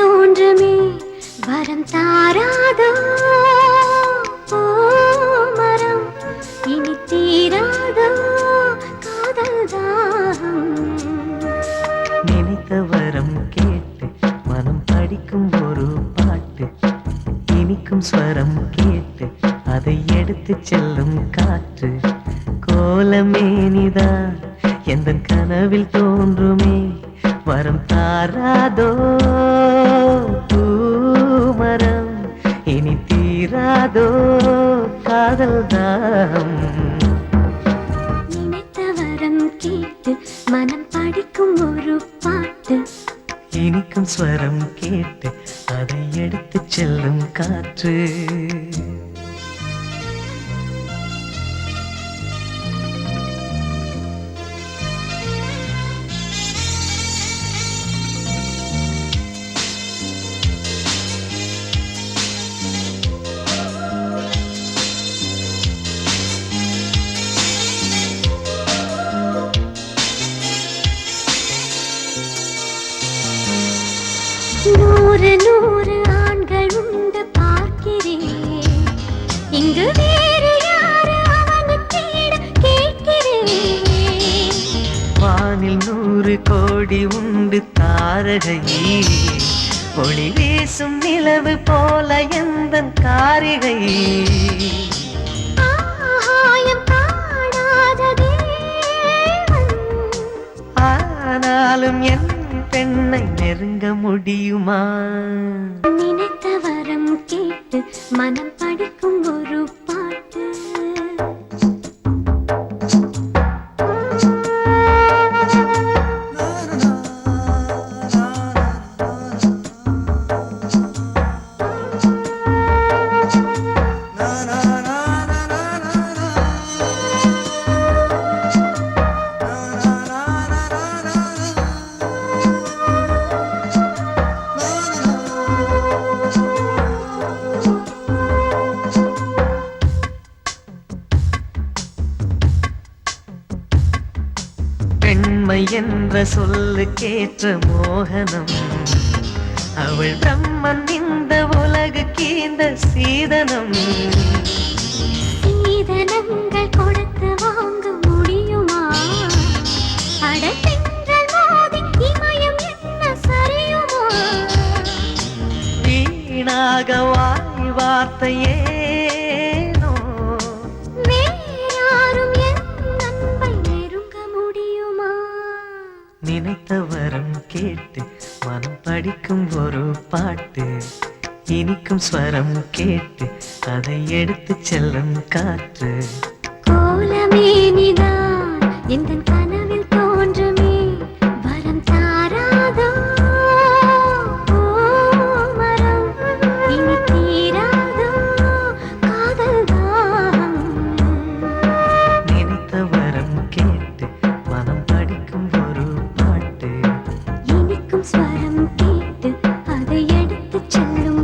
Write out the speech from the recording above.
தோன்றுமே வரம் தாராதோ மரம் இனி தீராதோ காதல் தாகம். நினைத்த வரம் கேட்டு மனம் படிக்கும் ஒரு பாட்டு, இனிக்கும் ஸ்வரம் கேட்டு அதை எடுத்து செல்லும் காற்று. கோலமேனிதான் எந்தன் கனவில் தோன்றுமே வரம் தாராதோ பூமரம் இனி தீராதோ காதல் தாகம். நினைத்த வரம் கேட்டு மனம் படிக்கும் ஒரு பாட்டு, இனிக்கும் ஸ்வரம் கேட்டு அதை எடுத்து செல்லும் காற்று. நூறு நூறு ஆண்கள் உண்டு பார்க்கிறேன், இங்கு வேறு யாரு அவனுக்கேட கேட்கிறேன். வானில் 100 கோடி உண்டு தாரகை, ஒளி வீசும் நிலவு போல எந்தன் காரிகை. ஆகாயம் காணாத தேவன், ஆனாலும் என் பெண்ணை நெருங்க முடியுமா? நினைத்த வரம் கேட்டு மனம் படிக்கும் ஒரு பாட்டு. பெண்மை என்ற சொல்லுக்கேற்ற மோகனம், அவள் பிரம்மன் இந்த உலகுக்கு இந்த சீதனம். சீதனங்கள் கொடுத்து வாங்க முடியுமா? அடத்தென்றல் மோதி இமயம் என்ன சரியுமா? வீணாக வாய் வார்த்தையேனோ, வேறாரும் என் அன்பை நெருங்க முடியுமா? நினைத்த வரம் கேட்டு மனம் படிக்கும் ஒரு பாட்டு, இனிக்கும் ஸ்வரம் கேட்டு அதை எடுத்து செல்லும் காற்று. கோலமேனிதான் எந்தன் கனவில் தோன்றுமே வரம் தாராதோ மரம் இனி தீராதோ காதல் தாகம். நினைத்த வரம் கேட்டு மனம் படிக்கும் ஒரு பாட்டு, இனிக்கும் ஸ்வரம் கேட்டு அதை எடுத்து செல்லும்